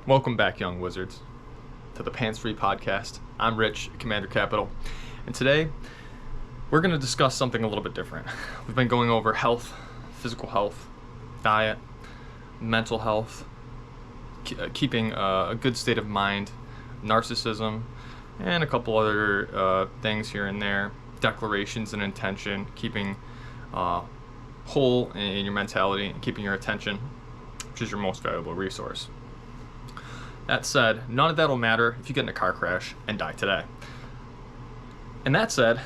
Welcome back, young wizards, to the Pants Free Podcast. I'm Rich, Commander Capital, and today we're going to discuss something a little bit different. We've been going over health, physical health, diet, mental health, keeping a good state of mind, narcissism, and a couple other things here and there, declarations and intention, keeping whole in your mentality and keeping your attention, which is your most valuable resource. That said, none of that will matter if you get in a car crash and die today. And that said,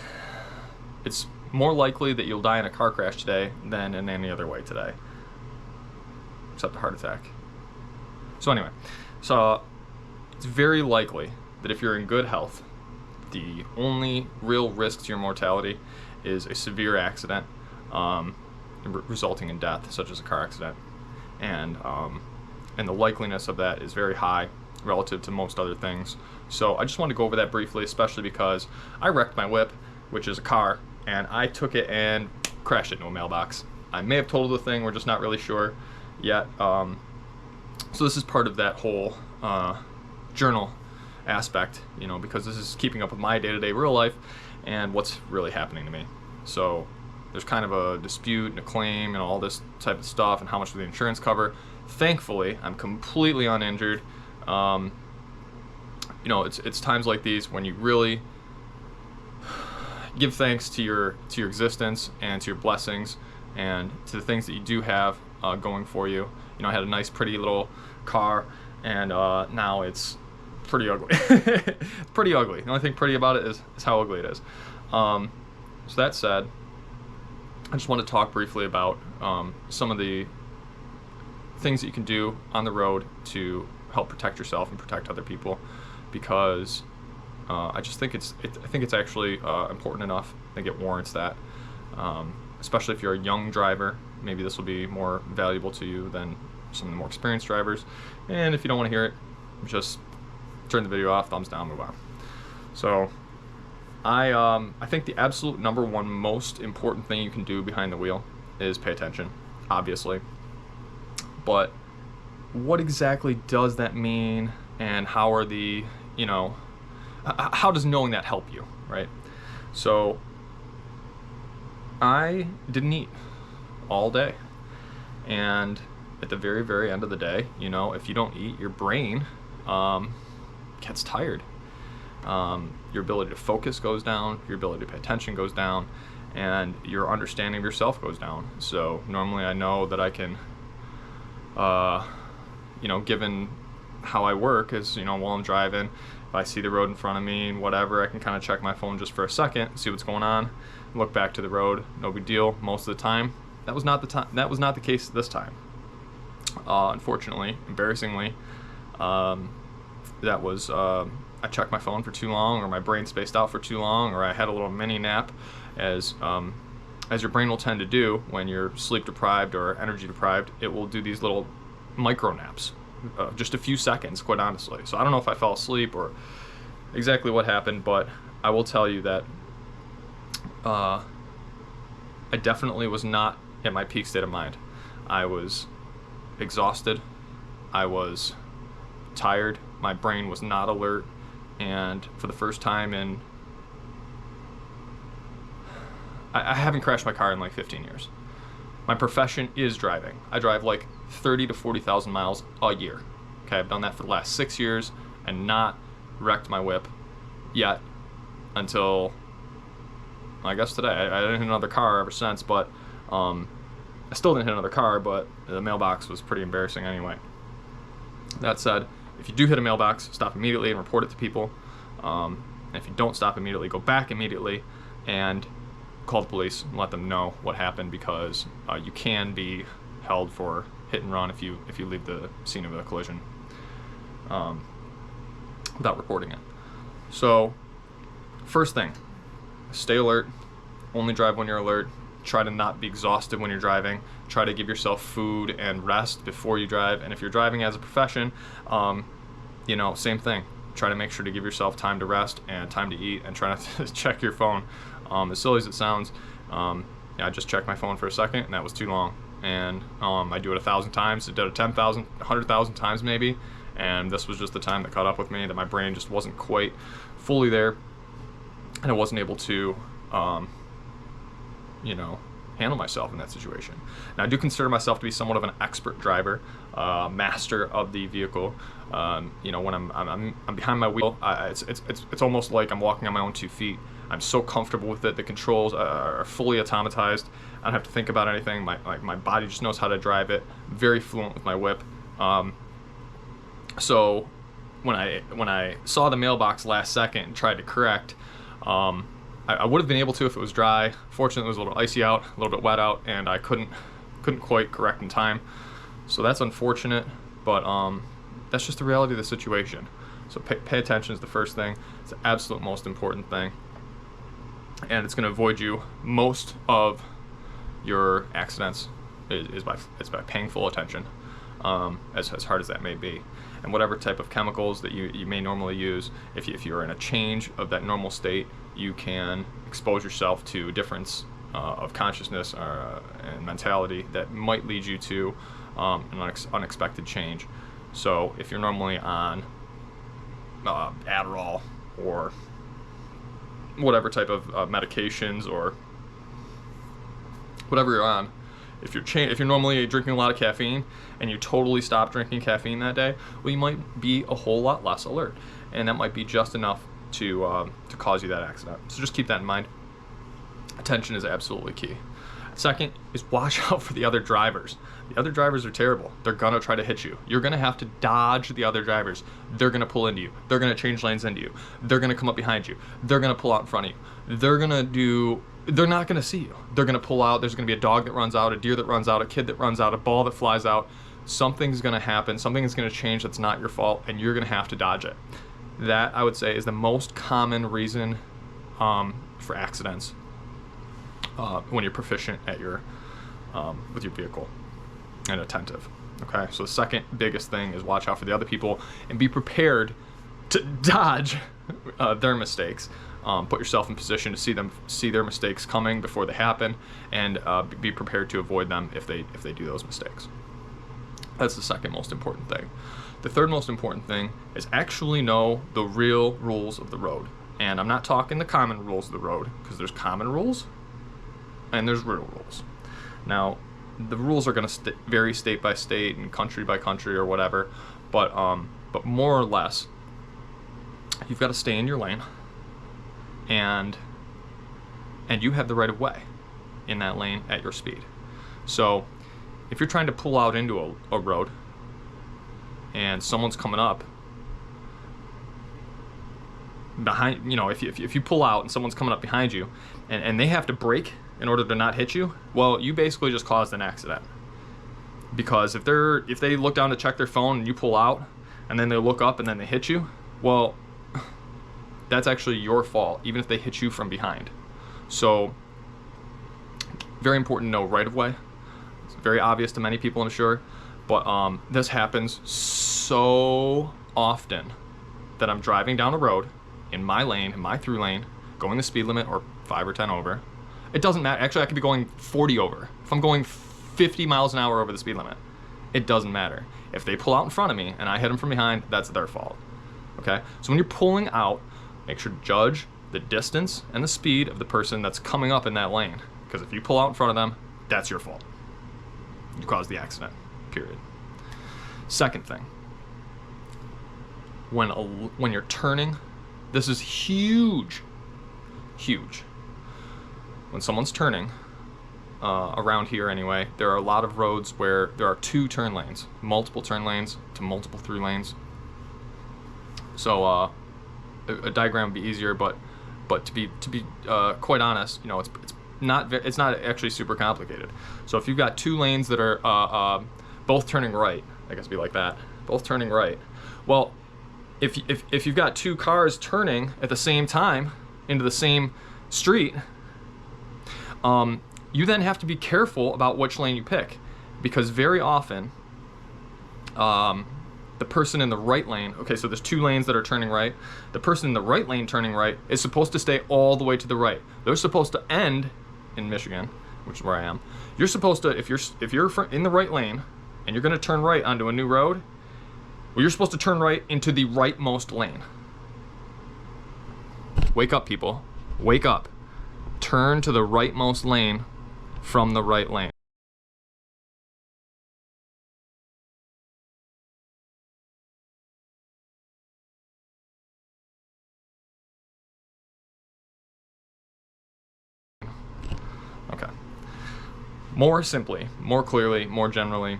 it's more likely that you'll die in a car crash today than in any other way today, except a heart attack. So anyway, it's very likely that if you're in good health, the only real risk to your mortality is a severe accident resulting in death, such as a car accident. And the likeliness of that is very high relative to most other things. So I just wanted to go over that briefly, especially because I wrecked my whip, which is a car, and I took it and crashed it into a mailbox. I may have totaled the thing, we're just not really sure yet. So this is part of that whole journal aspect, because this is keeping up with my day-to-day real life and what's really happening to me. So there's kind of a dispute and a claim and all this type of stuff and how much will the insurance cover. Thankfully, I'm completely uninjured. It's times like these when you really give thanks to your existence and to your blessings and to the things that you do have going for you. I had a nice, pretty little car, and now it's pretty ugly. It's pretty ugly. The only thing pretty about it is how ugly it is. So that said, I just want to talk briefly about some of the things that you can do on the road to help protect yourself and protect other people, because I just think it's actually important enough. I think it warrants that, especially if you're a young driver. Maybe this will be more valuable to you than some of the more experienced drivers. And if you don't want to hear it, just turn the video off, thumbs down, move on. So I think the absolute number one most important thing you can do behind the wheel is pay attention, obviously. But what exactly does that mean, and how are how does knowing that help you, right? So I didn't eat all day, and at the very, very end of the day, if you don't eat, your brain gets tired. Your ability to focus goes down, your ability to pay attention goes down, and your understanding of yourself goes down. So normally I know that I can given how I work is, while I'm driving, if I see the road in front of me and whatever, I can kind of check my phone just for a second, see what's going on, look back to the road, no big deal most of the time. That was not the case this time. Unfortunately, embarrassingly, that was, I checked my phone for too long, or my brain spaced out for too long, or I had a little mini nap, as your brain will tend to do when you're sleep deprived or energy deprived. It will do these little micro naps, just a few seconds, quite honestly. So I don't know if I fell asleep or exactly what happened, but I will tell you that I definitely was not at my peak state of mind. I was exhausted, I was tired, my brain was not alert, and for the first time I haven't crashed my car in like 15 years. My profession is driving. I drive like 30 to 40,000 miles a year. Okay, I've done that for the last 6 years and not wrecked my whip yet until, I guess, today. I didn't hit another car ever since, but I still didn't hit another car, but the mailbox was pretty embarrassing anyway. That said, if you do hit a mailbox, stop immediately and report it to people. And if you don't stop immediately, go back immediately and call the police and let them know what happened, because you can be held for hit and run if you leave the scene of a collision without reporting it. So first thing, stay alert, only drive when you're alert, try to not be exhausted when you're driving, try to give yourself food and rest before you drive, and if you're driving as a profession, same thing. Try to make sure to give yourself time to rest and time to eat, and try not to check your phone. As silly as it sounds, I just checked my phone for a second, and that was too long. And I do it 1,000 times, I did it 10,000, 100,000 times maybe, And this was just the time that caught up with me, that my brain just wasn't quite fully there, and I wasn't able to, handle myself in that situation. Now, I do consider myself to be somewhat of an expert driver, master of the vehicle. When I'm behind my wheel, it's almost like I'm walking on my own 2 feet. I'm so comfortable with it. The controls are fully automatized. I don't have to think about anything. My body just knows how to drive it. Very fluent with my whip. So when I saw the mailbox last second and tried to correct, I would have been able to if it was dry. Fortunately, it was a little icy out, a little bit wet out, and I couldn't quite correct in time. So that's unfortunate, but that's just the reality of the situation. So pay attention is the first thing. It's the absolute most important thing, and it's going to avoid you most of your accidents is by paying full attention, as hard as that may be. And whatever type of chemicals that you may normally use, if you're in a change of that normal state, you can expose yourself to a difference of consciousness and mentality that might lead you to an unexpected change. So if you're normally on Adderall or whatever type of medications or whatever you're on, if you're normally drinking a lot of caffeine and you totally stop drinking caffeine that day, well, you might be a whole lot less alert, and that might be just enough to cause you that accident. So just keep that in mind. Attention is absolutely key. Second is watch out for the other drivers. The other drivers are terrible. They're gonna try to hit you. You're gonna have to dodge the other drivers. They're gonna pull into you. They're gonna change lanes into you. They're gonna come up behind you. They're gonna pull out in front of you. They're not gonna see you. They're gonna pull out. There's gonna be a dog that runs out, a deer that runs out, a kid that runs out, a ball that flies out. Something's gonna happen. Something is gonna change that's not your fault, and you're gonna have to dodge it. That, I would say, is the most common reason for accidents when you're proficient at with your vehicle and attentive. Okay, so the second biggest thing is watch out for the other people and be prepared to dodge their mistakes. Put yourself in position to see their mistakes coming before they happen, and be prepared to avoid them if they do those mistakes. That's the second most important thing. The third most important thing is actually know the real rules of the road. And I'm not talking the common rules of the road, because there's common rules and there's real rules. Now, the rules are going to vary state by state and country by country or whatever, but more or less, you've got to stay in your lane, and you have the right of way in that lane at your speed. So if you're trying to pull out into a road and someone's coming up behind, if you pull out and someone's coming up behind you and they have to brake in order to not hit you, well, you basically just caused an accident. Because if they look down to check their phone and you pull out and then they look up and then they hit you, well, that's actually your fault, even if they hit you from behind. So very important to know right of way. It's very obvious to many people, I'm sure, but this happens so often that I'm driving down a road in my lane, in my through lane, going the speed limit or 5 or 10 over. It doesn't matter. Actually, I could be going 40 over. If I'm going 50 miles an hour over the speed limit, it doesn't matter. If they pull out in front of me and I hit them from behind, that's their fault. Okay? So when you're pulling out, make sure to judge the distance and the speed of the person that's coming up in that lane. Because if you pull out in front of them, that's your fault. You caused the accident, period. Second thing, when you're turning, this is huge. When someone's turning, around here anyway, there are a lot of roads where there are 2 turn lanes, multiple turn lanes to multiple through lanes. So a diagram would be easier, but to be quite honest, it's not actually super complicated. So if you've got 2 lanes that are both turning right, I guess it'd be like that, both turning right. Well, if you've got 2 cars turning at the same time into the same street, you then have to be careful about which lane you pick, because very often the person in the right lane, okay, so there's 2 lanes that are turning right, the person in the right lane turning right is supposed to stay all the way to the right. They're supposed to end in Michigan, which is where I am. You're supposed to, if you're in the right lane and you're going to turn right onto a new road, Well, you're supposed to turn right into the rightmost lane. Wake up, people. Wake up. Turn to the rightmost lane from the right lane. Okay. More simply, more clearly, more generally,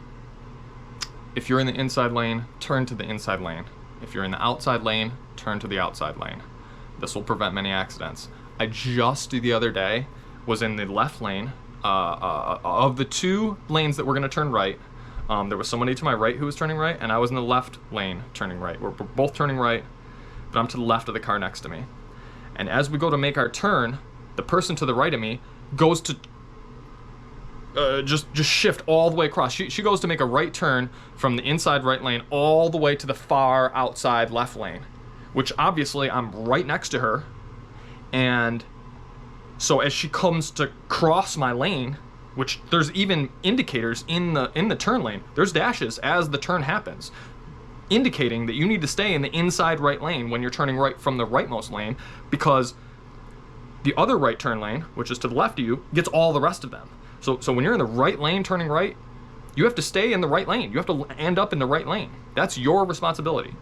if you're in the inside lane, turn to the inside lane. If you're in the outside lane, turn to the outside lane. This will prevent many accidents. I just the other day was in the left lane. Of the two lanes that were going to turn right, there was somebody to my right who was turning right, and I was in the left lane turning right. We're both turning right, but I'm to the left of the car next to me. And as we go to make our turn, the person to the right of me goes to just shift all the way across. She goes to make a right turn from the inside right lane all the way to the far outside left lane, which obviously I'm right next to her. And so as she comes to cross my lane, which there's even indicators in the turn lane, there's dashes as the turn happens, indicating that you need to stay in the inside right lane when you're turning right from the rightmost lane, because the other right turn lane, which is to the left of you, gets all the rest of them. So when you're in the right lane turning right, you have to stay in the right lane. You have to end up in the right lane. That's your responsibility.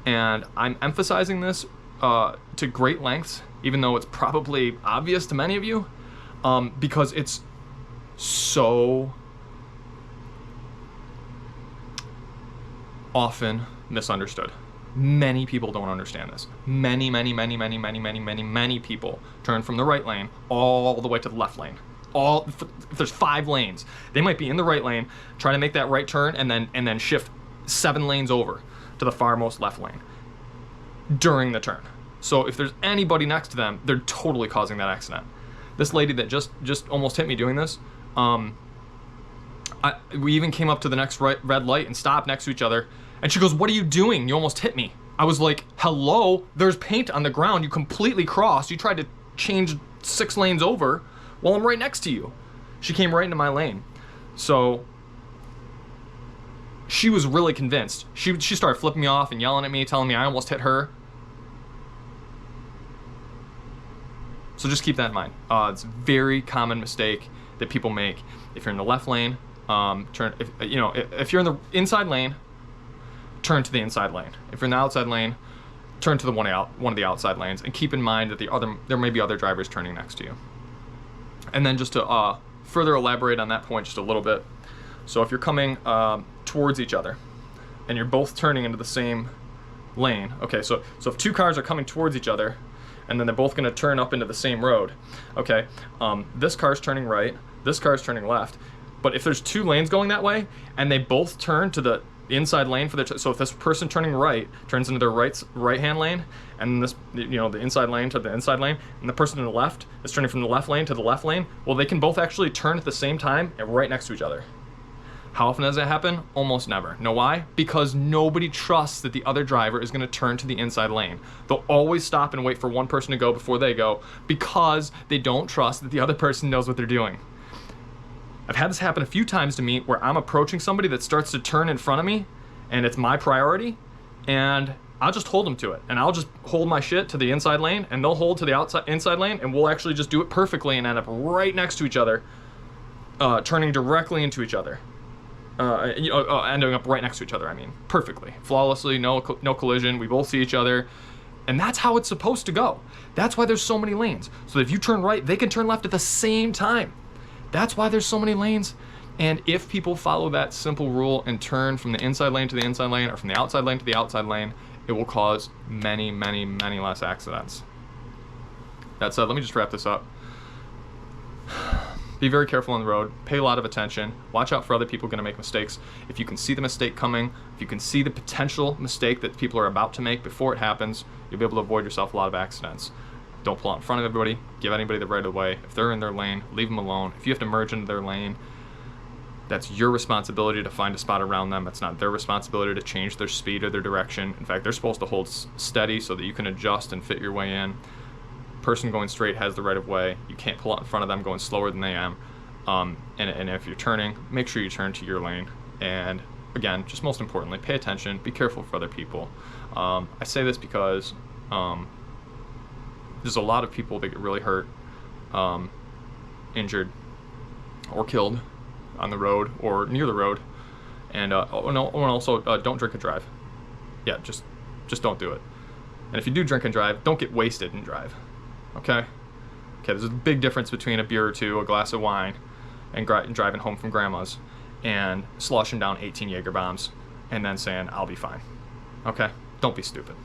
And I'm emphasizing this to great lengths, even though it's probably obvious to many of you, because it's so often misunderstood. Many people don't understand this. Many people turn from the right lane all the way to the left lane. If there's 5 lanes, they might be in the right lane, trying to make that right turn, and then shift 7 lanes over to the farmost left lane during the turn. So if there's anybody next to them, they're totally causing that accident. This lady that just almost hit me doing this, we even came up to the next red light and stopped next to each other, and she goes, "What are you doing? You almost hit me." I was like, "Hello, there's paint on the ground. You completely crossed. You tried to change 6 lanes over while I'm right next to you." She came right into my lane. So she was really convinced. She started flipping me off and yelling at me, telling me I almost hit her. So just keep that in mind. It's a very common mistake that people make. If you're in the left lane, if you're in the inside lane, turn to the inside lane. If you're in the outside lane, turn to one of the outside lanes, and keep in mind that there may be other drivers turning next to you. And then just to further elaborate on that point just a little bit. So if you're coming towards each other and you're both turning into the same lane, okay, so if 2 cars are coming towards each other and then they're both going to turn up into the same road, okay, this car's turning right, this car's turning left, but if there's 2 lanes going that way and they both turn to the inside lane so if this person turning right turns into their right hand lane, and this, the inside lane to the inside lane, and the person to the left is turning from the left lane to the left lane, well, they can both actually turn at the same time and right next to each other. How often does that happen? Almost never. Know why? Because nobody trusts that the other driver is going to turn to the inside lane. They'll always stop and wait for one person to go before they go, because they don't trust that the other person knows what they're doing. I've had this happen a few times to me where I'm approaching somebody that starts to turn in front of me, and it's my priority, and I'll just hold them to it, and I'll just hold my shit to the inside lane, and they'll hold to the inside lane, and we'll actually just do it perfectly and end up right next to each other, turning directly into each other, ending up right next to each other. I mean, perfectly, flawlessly, no collision. We both see each other, and that's how it's supposed to go. That's why there's so many lanes. So that if you turn right, they can turn left at the same time. That's why there's so many lanes. And if people follow that simple rule and turn from the inside lane to the inside lane, or from the outside lane to the outside lane, it will cause many less accidents. That said, let me just wrap this up. Be very careful on the road. Pay a lot of attention. Watch out for other people going to make mistakes. If you can see the mistake coming, if you can see the potential mistake that people are about to make before it happens, you'll be able to avoid yourself a lot of accidents. Don't pull out in front of everybody. Give anybody the right of way. If they're in their lane, leave them alone. If you have to merge into their lane, that's your responsibility to find a spot around them. It's not their responsibility to change their speed or their direction. In fact, they're supposed to hold steady so that you can adjust and fit your way in. Person going straight has the right of way. You can't pull out in front of them going slower than they am. And if you're turning, make sure you turn to your lane and again, just most importantly, pay attention, be careful for other people. I say this because there's a lot of people that get really hurt, injured, or killed on the road or near the road. And also don't drink and drive. Yeah, just don't do it. And if you do drink and drive, don't get wasted and drive. Okay, there's a big difference between a beer or two, a glass of wine, and driving home from grandma's and sloshing down 18 Jaeger bombs and then saying, I'll be fine. Okay, don't be stupid.